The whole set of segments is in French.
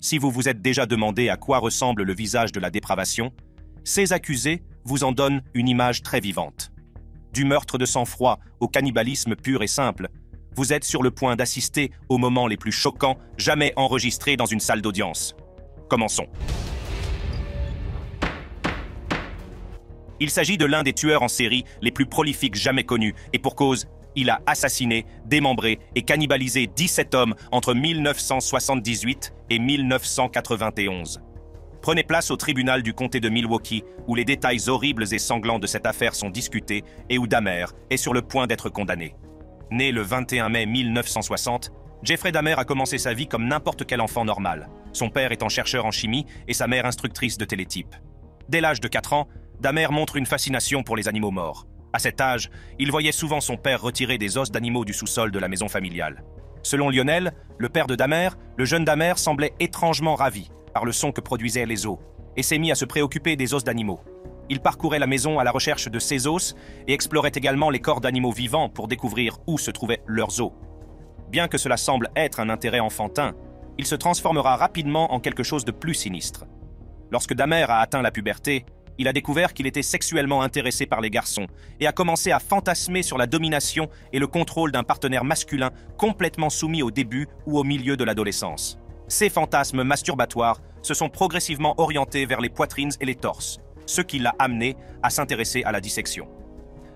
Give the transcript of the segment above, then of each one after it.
Si vous vous êtes déjà demandé à quoi ressemble le visage de la dépravation, ces accusés vous en donnent une image très vivante. Du meurtre de sang-froid au cannibalisme pur et simple, vous êtes sur le point d'assister aux moments les plus choquants jamais enregistrés dans une salle d'audience. Commençons. Il s'agit de l'un des tueurs en série les plus prolifiques jamais connus, et pour cause, il a assassiné, démembré et cannibalisé 17 hommes entre 1978 et 1991. Prenez place au tribunal du comté de Milwaukee, où les détails horribles et sanglants de cette affaire sont discutés et où Dahmer est sur le point d'être condamné. Né le 21 mai 1960, Jeffrey Dahmer a commencé sa vie comme n'importe quel enfant normal, son père étant chercheur en chimie et sa mère instructrice de télétype. Dès l'âge de 4 ans, Dahmer montre une fascination pour les animaux morts. À cet âge, il voyait souvent son père retirer des os d'animaux du sous-sol de la maison familiale. Selon Lionel, le père de Dahmer, le jeune Dahmer semblait étrangement ravi par le son que produisaient les os et s'est mis à se préoccuper des os d'animaux. Il parcourait la maison à la recherche de ces os et explorait également les corps d'animaux vivants pour découvrir où se trouvaient leurs os. Bien que cela semble être un intérêt enfantin, il se transformera rapidement en quelque chose de plus sinistre. Lorsque Dahmer a atteint la puberté, il a découvert qu'il était sexuellement intéressé par les garçons et a commencé à fantasmer sur la domination et le contrôle d'un partenaire masculin complètement soumis au début ou au milieu de l'adolescence. Ces fantasmes masturbatoires se sont progressivement orientés vers les poitrines et les torses, ce qui l'a amené à s'intéresser à la dissection.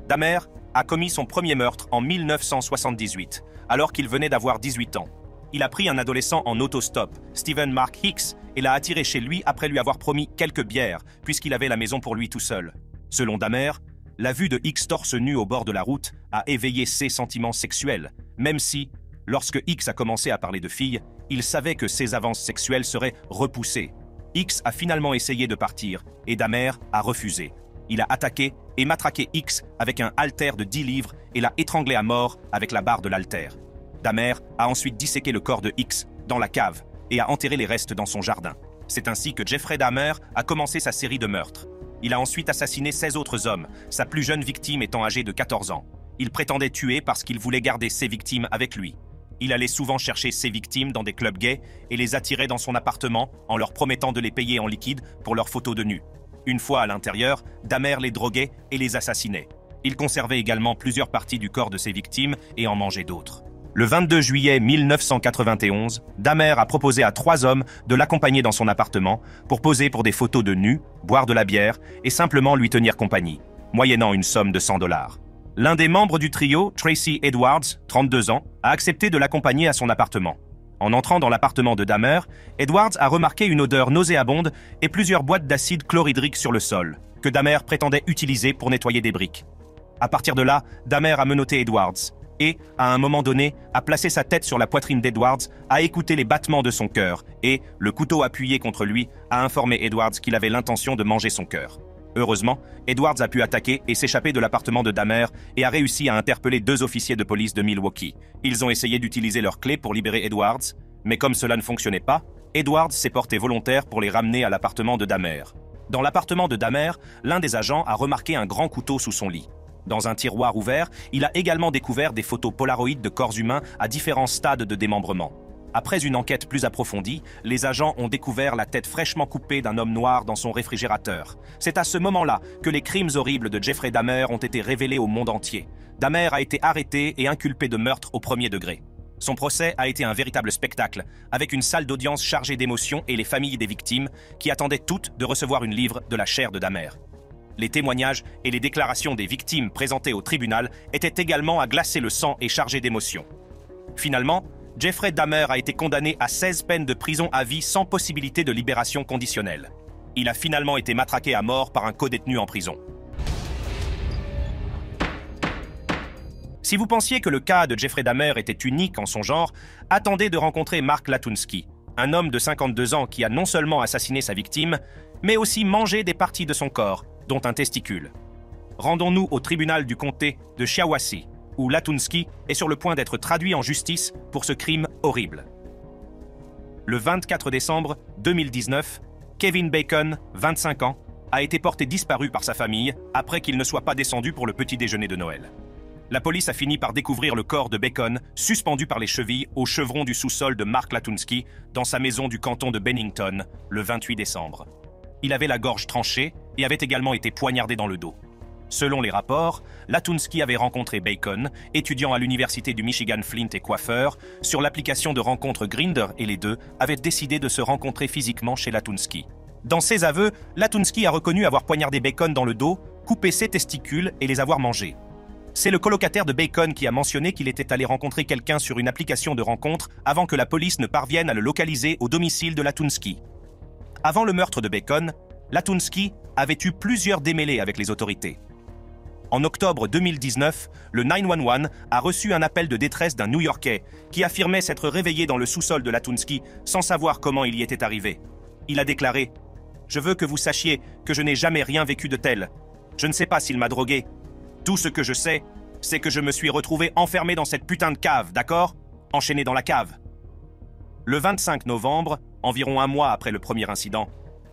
Dahmer a commis son premier meurtre en 1978, alors qu'il venait d'avoir 18 ans. Il a pris un adolescent en autostop, Stephen Mark Hicks, et l'a attiré chez lui après lui avoir promis quelques bières, puisqu'il avait la maison pour lui tout seul. Selon Dahmer, la vue de Hicks torse nu au bord de la route a éveillé ses sentiments sexuels, même si, lorsque Hicks a commencé à parler de filles, il savait que ses avances sexuelles seraient repoussées. Hicks a finalement essayé de partir, et Dahmer a refusé. Il a attaqué et matraqué Hicks avec un haltère de 10 livres et l'a étranglé à mort avec la barre de l'haltère. Dahmer a ensuite disséqué le corps de Hicks dans la cave et a enterré les restes dans son jardin. C'est ainsi que Jeffrey Dahmer a commencé sa série de meurtres. Il a ensuite assassiné 16 autres hommes, sa plus jeune victime étant âgée de 14 ans. Il prétendait tuer parce qu'il voulait garder ses victimes avec lui. Il allait souvent chercher ses victimes dans des clubs gays et les attirait dans son appartement en leur promettant de les payer en liquide pour leurs photos de nu. Une fois à l'intérieur, Dahmer les droguait et les assassinait. Il conservait également plusieurs parties du corps de ses victimes et en mangeait d'autres. Le 22 juillet 1991, Dahmer a proposé à 3 hommes de l'accompagner dans son appartement pour poser pour des photos de nu, boire de la bière et simplement lui tenir compagnie, moyennant une somme de $100. L'un des membres du trio, Tracy Edwards, 32 ans, a accepté de l'accompagner à son appartement. En entrant dans l'appartement de Dahmer, Edwards a remarqué une odeur nauséabonde et plusieurs boîtes d'acide chlorhydrique sur le sol, que Dahmer prétendait utiliser pour nettoyer des briques. À partir de là, Dahmer a menotté Edwards et, à un moment donné, a placé sa tête sur la poitrine d'Edwards, a écouté les battements de son cœur et, le couteau appuyé contre lui, a informé Edwards qu'il avait l'intention de manger son cœur. Heureusement, Edwards a pu attaquer et s'échapper de l'appartement de Dahmer et a réussi à interpeller 2 officiers de police de Milwaukee. Ils ont essayé d'utiliser leurs clés pour libérer Edwards, mais comme cela ne fonctionnait pas, Edwards s'est porté volontaire pour les ramener à l'appartement de Dahmer. Dans l'appartement de Dahmer, l'un des agents a remarqué un grand couteau sous son lit. Dans un tiroir ouvert, il a également découvert des photos polaroïdes de corps humains à différents stades de démembrement. Après une enquête plus approfondie, les agents ont découvert la tête fraîchement coupée d'un homme noir dans son réfrigérateur. C'est à ce moment-là que les crimes horribles de Jeffrey Dahmer ont été révélés au monde entier. Dahmer a été arrêté et inculpé de meurtre au premier degré. Son procès a été un véritable spectacle, avec une salle d'audience chargée d'émotions et les familles des victimes qui attendaient toutes de recevoir une livre de la chair de Dahmer. Les témoignages et les déclarations des victimes présentées au tribunal étaient également à glacer le sang et chargés d'émotions. Finalement, Jeffrey Dahmer a été condamné à 16 peines de prison à vie sans possibilité de libération conditionnelle. Il a finalement été matraqué à mort par un codétenu en prison. Si vous pensiez que le cas de Jeffrey Dahmer était unique en son genre, attendez de rencontrer Mark Latunsky, un homme de 52 ans qui a non seulement assassiné sa victime, mais aussi mangé des parties de son corps, dont un testicule. Rendons-nous au tribunal du comté de Shiawassee, où Latunsky est sur le point d'être traduit en justice pour ce crime horrible. Le 24 décembre 2019, Kevin Bacon, 25 ans, a été porté disparu par sa famille après qu'il ne soit pas descendu pour le petit déjeuner de Noël. La police a fini par découvrir le corps de Bacon, suspendu par les chevilles au chevron du sous-sol de Mark Latunsky, dans sa maison du canton de Bennington, le 28 décembre. Il avait la gorge tranchée et avait également été poignardé dans le dos. Selon les rapports, Latunsky avait rencontré Bacon, étudiant à l'université du Michigan Flint et coiffeur, sur l'application de rencontre Grindr et les deux avaient décidé de se rencontrer physiquement chez Latunsky. Dans ses aveux, Latunsky a reconnu avoir poignardé Bacon dans le dos, coupé ses testicules et les avoir mangés. C'est le colocataire de Bacon qui a mentionné qu'il était allé rencontrer quelqu'un sur une application de rencontre avant que la police ne parvienne à le localiser au domicile de Latunsky. Avant le meurtre de Bacon, Latunsky avait eu plusieurs démêlés avec les autorités. En octobre 2019, le 911 a reçu un appel de détresse d'un New-Yorkais qui affirmait s'être réveillé dans le sous-sol de Latunsky sans savoir comment il y était arrivé. Il a déclaré « Je veux que vous sachiez que je n'ai jamais rien vécu de tel. Je ne sais pas s'il m'a drogué. Tout ce que je sais, c'est que je me suis retrouvé enfermé dans cette putain de cave, d'accord ? Enchaîné dans la cave. » Le 25 novembre, environ un mois après le premier incident,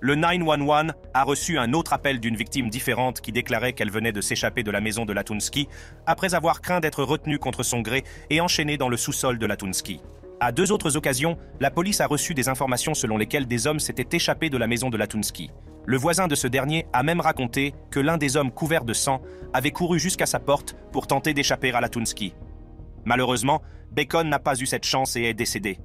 le 911 a reçu un autre appel d'une victime différente qui déclarait qu'elle venait de s'échapper de la maison de Latunsky après avoir craint d'être retenue contre son gré et enchaînée dans le sous-sol de Latunsky. À deux autres occasions, la police a reçu des informations selon lesquelles des hommes s'étaient échappés de la maison de Latunsky. Le voisin de ce dernier a même raconté que l'un des hommes couverts de sang avait couru jusqu'à sa porte pour tenter d'échapper à Latunsky. Malheureusement, Bacon n'a pas eu cette chance et est décédé.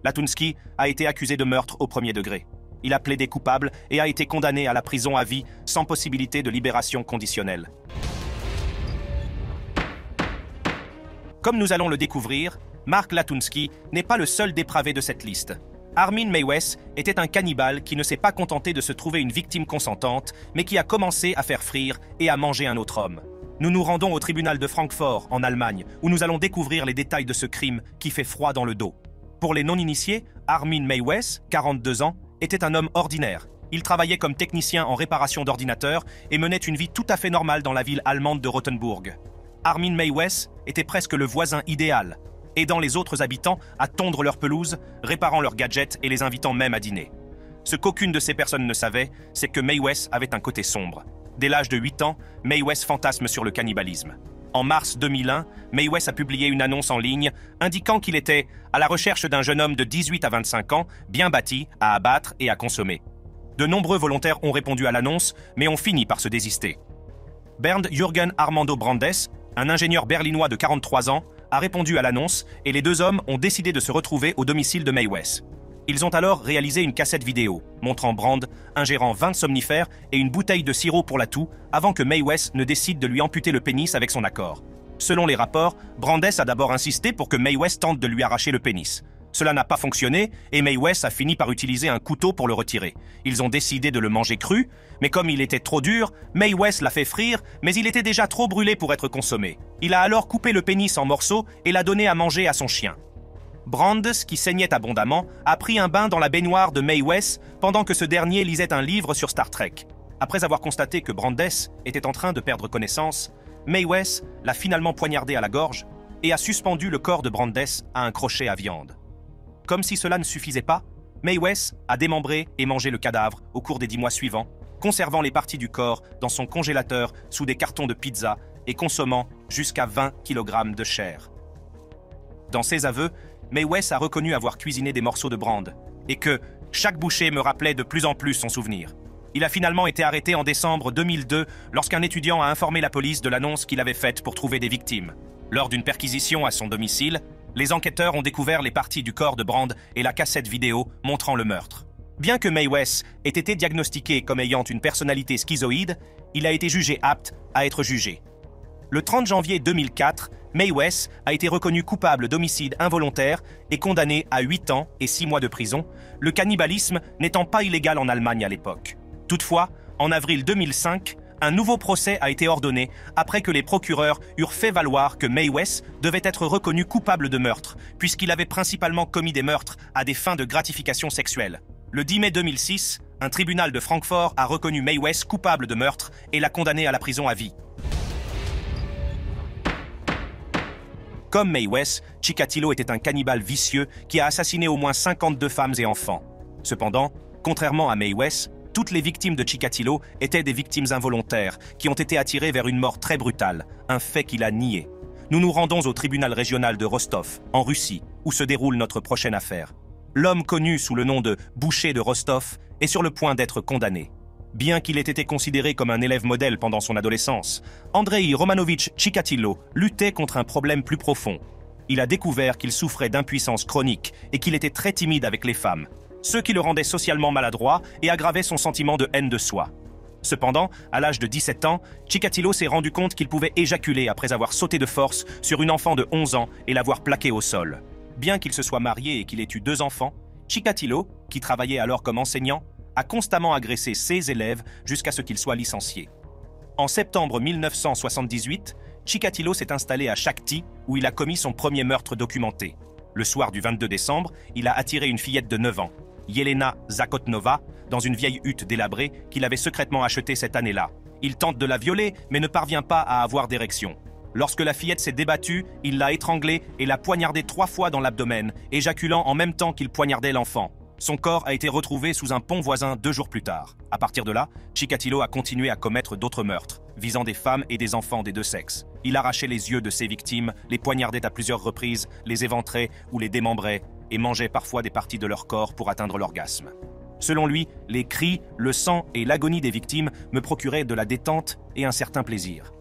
Latunsky a été accusé de meurtre au premier degré. Il a plaidé coupable et a été condamné à la prison à vie sans possibilité de libération conditionnelle. Comme nous allons le découvrir, Mark Latunsky n'est pas le seul dépravé de cette liste. Armin Meiwes était un cannibale qui ne s'est pas contenté de se trouver une victime consentante, mais qui a commencé à faire frire et à manger un autre homme. Nous nous rendons au tribunal de Francfort, en Allemagne, où nous allons découvrir les détails de ce crime qui fait froid dans le dos. Pour les non-initiés, Armin Meiwes, 42 ans, était un homme ordinaire. Il travaillait comme technicien en réparation d'ordinateurs et menait une vie tout à fait normale dans la ville allemande de Rothenburg. Armin Meiwes était presque le voisin idéal, aidant les autres habitants à tondre leurs pelouses, réparant leurs gadgets et les invitant même à dîner. Ce qu'aucune de ces personnes ne savait, c'est que Meiwes avait un côté sombre. Dès l'âge de 8 ans, Meiwes fantasme sur le cannibalisme. En mars 2001, Meiwes a publié une annonce en ligne indiquant qu'il était à la recherche d'un jeune homme de 18 à 25 ans, bien bâti, à abattre et à consommer. De nombreux volontaires ont répondu à l'annonce, mais ont fini par se désister. Bernd Jürgen Armando Brandes, un ingénieur berlinois de 43 ans, a répondu à l'annonce et les deux hommes ont décidé de se retrouver au domicile de Meiwes. Ils ont alors réalisé une cassette vidéo montrant Brand ingérant 20 somnifères et une bouteille de sirop pour la toux avant que Meiwes ne décide de lui amputer le pénis avec son accord. Selon les rapports, Brandes a d'abord insisté pour que Meiwes tente de lui arracher le pénis. Cela n'a pas fonctionné et Meiwes a fini par utiliser un couteau pour le retirer. Ils ont décidé de le manger cru, mais comme il était trop dur, Meiwes l'a fait frire, mais il était déjà trop brûlé pour être consommé. Il a alors coupé le pénis en morceaux et l'a donné à manger à son chien. Brandes, qui saignait abondamment, a pris un bain dans la baignoire de Meiwes pendant que ce dernier lisait un livre sur Star Trek. Après avoir constaté que Brandes était en train de perdre connaissance, Meiwes l'a finalement poignardé à la gorge et a suspendu le corps de Brandes à un crochet à viande. Comme si cela ne suffisait pas, Meiwes a démembré et mangé le cadavre au cours des 10 mois suivants, conservant les parties du corps dans son congélateur sous des cartons de pizza et consommant jusqu'à 20 kg de chair. Dans ses aveux, Meiwes a reconnu avoir cuisiné des morceaux de Brand et que chaque bouchée me rappelait de plus en plus son souvenir. Il a finalement été arrêté en décembre 2002 lorsqu'un étudiant a informé la police de l'annonce qu'il avait faite pour trouver des victimes. Lors d'une perquisition à son domicile, les enquêteurs ont découvert les parties du corps de Brand et la cassette vidéo montrant le meurtre. Bien que Meiwes ait été diagnostiqué comme ayant une personnalité schizoïde, il a été jugé apte à être jugé. Le 30 janvier 2004, Meiwes a été reconnu coupable d'homicide involontaire et condamné à 8 ans et 6 mois de prison, le cannibalisme n'étant pas illégal en Allemagne à l'époque. Toutefois, en avril 2005, un nouveau procès a été ordonné après que les procureurs eurent fait valoir que Meiwes devait être reconnu coupable de meurtre, puisqu'il avait principalement commis des meurtres à des fins de gratification sexuelle. Le 10 mai 2006, un tribunal de Francfort a reconnu Meiwes coupable de meurtre et l'a condamné à la prison à vie. Comme Meiwes, Chikatilo était un cannibale vicieux qui a assassiné au moins 52 femmes et enfants. Cependant, contrairement à Meiwes, toutes les victimes de Chikatilo étaient des victimes involontaires qui ont été attirées vers une mort très brutale, un fait qu'il a nié. nous nous rendons au tribunal régional de Rostov, en Russie, où se déroule notre prochaine affaire. L'homme connu sous le nom de Boucher de Rostov est sur le point d'être condamné. Bien qu'il ait été considéré comme un élève modèle pendant son adolescence, Andrei Romanovitch Chikatilo luttait contre un problème plus profond. Il a découvert qu'il souffrait d'impuissance chronique et qu'il était très timide avec les femmes, ce qui le rendait socialement maladroit et aggravait son sentiment de haine de soi. Cependant, à l'âge de 17 ans, Chikatilo s'est rendu compte qu'il pouvait éjaculer après avoir sauté de force sur une enfant de 11 ans et l'avoir plaquée au sol. Bien qu'il se soit marié et qu'il ait eu 2 enfants, Chikatilo, qui travaillait alors comme enseignant, a constamment agressé ses élèves jusqu'à ce qu'il soit licencié. En septembre 1978, Chikatilo s'est installé à Shakhty, où il a commis son premier meurtre documenté. Le soir du 22 décembre, il a attiré une fillette de 9 ans, Yelena Zakotnova, dans une vieille hutte délabrée qu'il avait secrètement achetée cette année-là. Il tente de la violer, mais ne parvient pas à avoir d'érection. Lorsque la fillette s'est débattue, il l'a étranglée et l'a poignardée 3 fois dans l'abdomen, éjaculant en même temps qu'il poignardait l'enfant. Son corps a été retrouvé sous un pont voisin 2 jours plus tard. À partir de là, Chikatilo a continué à commettre d'autres meurtres, visant des femmes et des enfants des 2 sexes. Il arrachait les yeux de ses victimes, les poignardait à plusieurs reprises, les éventrait ou les démembrait, et mangeait parfois des parties de leur corps pour atteindre l'orgasme. Selon lui, les cris, le sang et l'agonie des victimes me procuraient de la détente et un certain plaisir.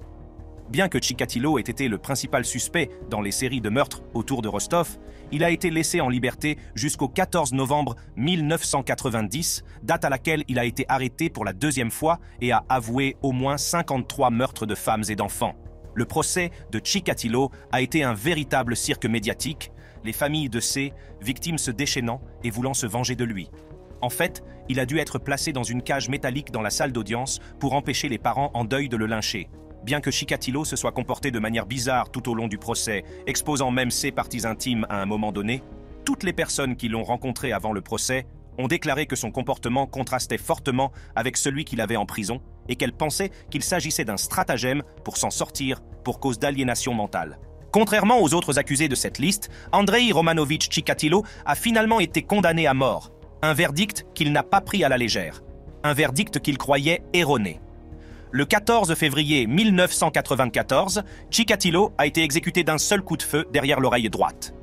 Bien que Chikatilo ait été le principal suspect dans les séries de meurtres autour de Rostov, il a été laissé en liberté jusqu'au 14 novembre 1990, date à laquelle il a été arrêté pour la 2e fois et a avoué au moins 53 meurtres de femmes et d'enfants. Le procès de Chikatilo a été un véritable cirque médiatique, les familles de ses victimes se déchaînant et voulant se venger de lui. En fait, il a dû être placé dans une cage métallique dans la salle d'audience pour empêcher les parents en deuil de le lyncher. Bien que Chikatilo se soit comporté de manière bizarre tout au long du procès, exposant même ses parties intimes à un moment donné, toutes les personnes qui l'ont rencontré avant le procès ont déclaré que son comportement contrastait fortement avec celui qu'il avait en prison et qu'elles pensaient qu'il s'agissait d'un stratagème pour s'en sortir pour cause d'aliénation mentale. Contrairement aux autres accusés de cette liste, Andrei Romanovitch Chikatilo a finalement été condamné à mort, un verdict qu'il n'a pas pris à la légère, un verdict qu'il croyait erroné. Le 14 février 1994, Chikatilo a été exécuté d'un seul coup de feu derrière l'oreille droite.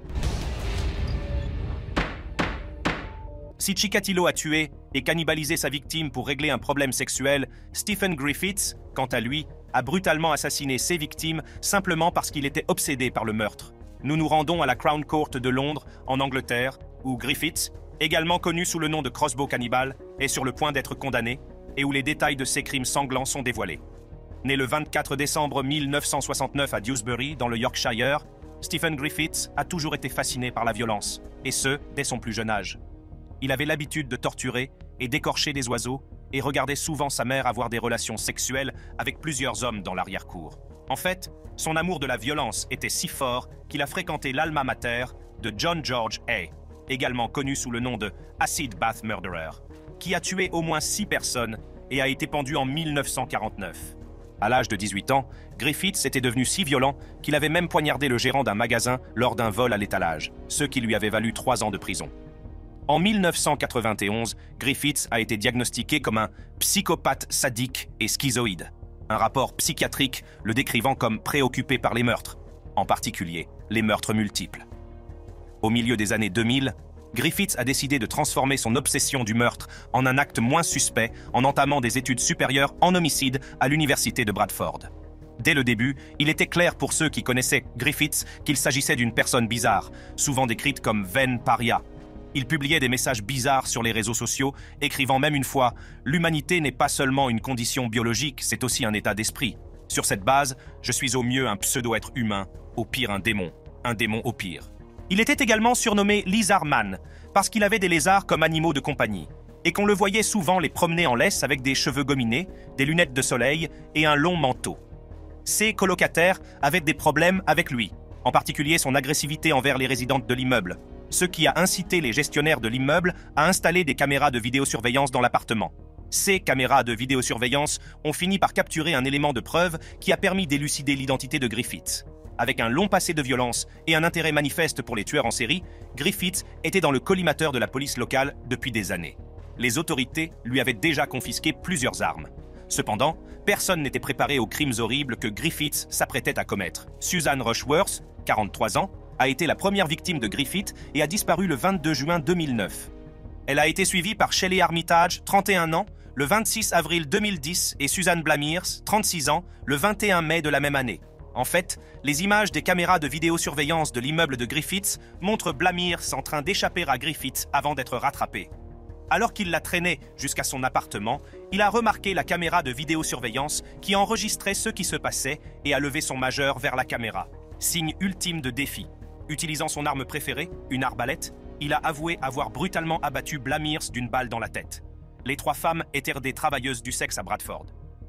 Si Chikatilo a tué et cannibalisé sa victime pour régler un problème sexuel, Stephen Griffiths, quant à lui, a brutalement assassiné ses victimes simplement parce qu'il était obsédé par le meurtre. Nous nous rendons à la Crown Court de Londres, en Angleterre, où Griffiths, également connu sous le nom de Crossbow Cannibal, est sur le point d'être condamné et où les détails de ses crimes sanglants sont dévoilés. Né le 24 décembre 1969 à Dewsbury, dans le Yorkshire, Stephen Griffiths a toujours été fasciné par la violence, et ce, dès son plus jeune âge. Il avait l'habitude de torturer et d'écorcher des oiseaux et regardait souvent sa mère avoir des relations sexuelles avec plusieurs hommes dans l'arrière-cour. En fait, son amour de la violence était si fort qu'il a fréquenté l'alma mater de John George Hay, également connu sous le nom de Acid Bath Murderer, qui a tué au moins 6 personnes et a été pendu en 1949. À l'âge de 18 ans, Griffiths était devenu si violent qu'il avait même poignardé le gérant d'un magasin lors d'un vol à l'étalage, ce qui lui avait valu 3 ans de prison. En 1991, Griffiths a été diagnostiqué comme un psychopathe sadique et schizoïde, un rapport psychiatrique le décrivant comme préoccupé par les meurtres, en particulier les meurtres multiples. Au milieu des années 2000, Griffiths a décidé de transformer son obsession du meurtre en un acte moins suspect en entamant des études supérieures en homicide à l'université de Bradford. Dès le début, il était clair pour ceux qui connaissaient Griffiths qu'il s'agissait d'une personne bizarre, souvent décrite comme vaine paria. Il publiait des messages bizarres sur les réseaux sociaux, écrivant même une fois « L'humanité n'est pas seulement une condition biologique, c'est aussi un état d'esprit. Sur cette base, je suis au mieux un pseudo-être humain, au pire un démon au pire. » Il était également surnommé Lizard Man, parce qu'il avait des lézards comme animaux de compagnie, et qu'on le voyait souvent les promener en laisse avec des cheveux gominés, des lunettes de soleil et un long manteau. Ses colocataires avaient des problèmes avec lui, en particulier son agressivité envers les résidentes de l'immeuble, ce qui a incité les gestionnaires de l'immeuble à installer des caméras de vidéosurveillance dans l'appartement. Ces caméras de vidéosurveillance ont fini par capturer un élément de preuve qui a permis d'élucider l'identité de Griffiths. Avec un long passé de violence et un intérêt manifeste pour les tueurs en série, Griffiths était dans le collimateur de la police locale depuis des années. Les autorités lui avaient déjà confisqué plusieurs armes. Cependant, personne n'était préparé aux crimes horribles que Griffith s'apprêtait à commettre. Susan Rushworth, 43 ans, a été la première victime de Griffith et a disparu le 22 juin 2009. Elle a été suivie par Shelley Armitage, 31 ans, le 26 avril 2010 et Susan Blamiers, 36 ans, le 21 mai de la même année. En fait, les images des caméras de vidéosurveillance de l'immeuble de Griffiths montrent Blamiers en train d'échapper à Griffiths avant d'être rattrapé. Alors qu'il la traînait jusqu'à son appartement, il a remarqué la caméra de vidéosurveillance qui enregistrait ce qui se passait et a levé son majeur vers la caméra. Signe ultime de défi. Utilisant son arme préférée, une arbalète, il a avoué avoir brutalement abattu Blamiers d'une balle dans la tête. Les 3 femmes étaient des travailleuses du sexe à Bradford.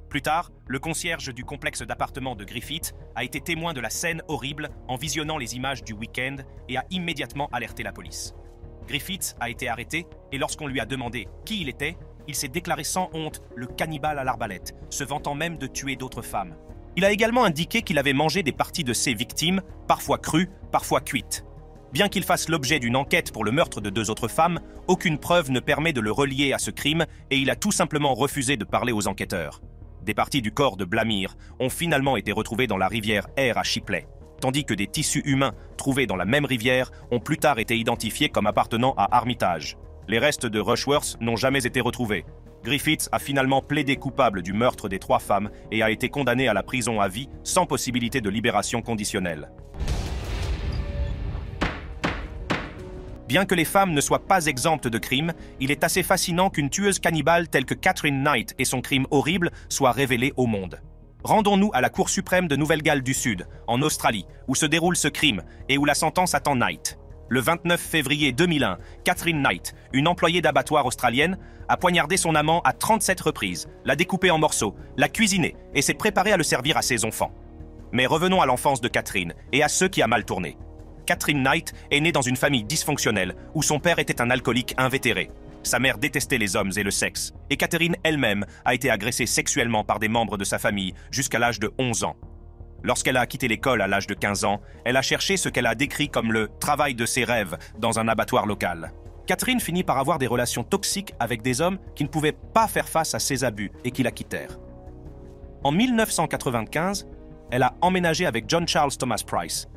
Plus tard, le concierge du complexe d'appartements de Griffith a été témoin de la scène horrible en visionnant les images du week-end et a immédiatement alerté la police. Griffith a été arrêté et lorsqu'on lui a demandé qui il était, il s'est déclaré sans honte le cannibale à l'arbalète, se vantant même de tuer d'autres femmes. Il a également indiqué qu'il avait mangé des parties de ses victimes, parfois crues, parfois cuites. Bien qu'il fasse l'objet d'une enquête pour le meurtre de 2 autres femmes, aucune preuve ne permet de le relier à ce crime et il a tout simplement refusé de parler aux enquêteurs. Des parties du corps de Blamiers ont finalement été retrouvées dans la rivière Aire à Shipley, tandis que des tissus humains trouvés dans la même rivière ont plus tard été identifiés comme appartenant à Armitage. Les restes de Rushworth n'ont jamais été retrouvés. Griffiths a finalement plaidé coupable du meurtre des 3 femmes et a été condamné à la prison à vie sans possibilité de libération conditionnelle. Bien que les femmes ne soient pas exemptes de crimes, il est assez fascinant qu'une tueuse cannibale telle que Catherine Knight et son crime horrible soient révélés au monde. Rendons-nous à la Cour suprême de Nouvelle-Galles du Sud, en Australie, où se déroule ce crime et où la sentence attend Knight. Le 29 février 2001, Catherine Knight, une employée d'abattoir australienne, a poignardé son amant à 37 reprises, l'a découpé en morceaux, l'a cuisiné et s'est préparée à le servir à ses enfants. Mais revenons à l'enfance de Catherine et à ceux qui a mal tourné. Catherine Knight est née dans une famille dysfonctionnelle où son père était un alcoolique invétéré. Sa mère détestait les hommes et le sexe, et Catherine elle-même a été agressée sexuellement par des membres de sa famille jusqu'à l'âge de 11 ans. Lorsqu'elle a quitté l'école à l'âge de 15 ans, elle a cherché ce qu'elle a décrit comme le « travail de ses rêves » dans un abattoir local. Catherine finit par avoir des relations toxiques avec des hommes qui ne pouvaient pas faire face à ses abus et qui la quittèrent. En 1995, elle a emménagé avec John Charles Thomas Price,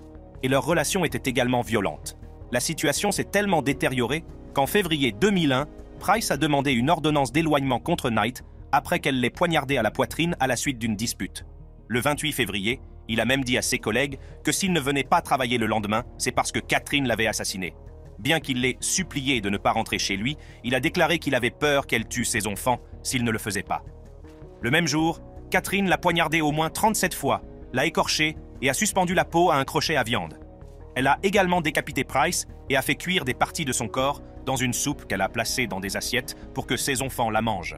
et leur relation était également violente. La situation s'est tellement détériorée qu'en février 2001, Price a demandé une ordonnance d'éloignement contre Knight après qu'elle l'ait poignardé à la poitrine à la suite d'une dispute. Le 28 février, il a même dit à ses collègues que s'il ne venait pas travailler le lendemain, c'est parce que Catherine l'avait assassiné. Bien qu'il l'ait supplié de ne pas rentrer chez lui, il a déclaré qu'il avait peur qu'elle tue ses enfants s'il ne le faisait pas. Le même jour, Catherine l'a poignardé au moins 37 fois, l'a écorché et a suspendu la peau à un crochet à viande. Elle a également décapité Price et a fait cuire des parties de son corps dans une soupe qu'elle a placée dans des assiettes pour que ses enfants la mangent.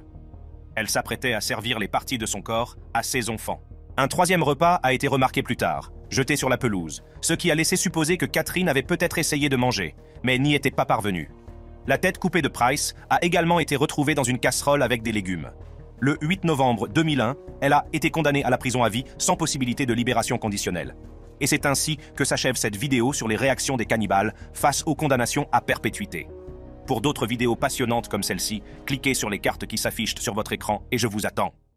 Elle s'apprêtait à servir les parties de son corps à ses enfants. Un 3e repas a été remarqué plus tard, jeté sur la pelouse, ce qui a laissé supposer que Catherine avait peut-être essayé de manger, mais n'y était pas parvenue. La tête coupée de Price a également été retrouvée dans une casserole avec des légumes. Le 8 novembre 2001, elle a été condamnée à la prison à vie sans possibilité de libération conditionnelle. Et c'est ainsi que s'achève cette vidéo sur les réactions des cannibales face aux condamnations à perpétuité. Pour d'autres vidéos passionnantes comme celle-ci, cliquez sur les cartes qui s'affichent sur votre écran et je vous attends.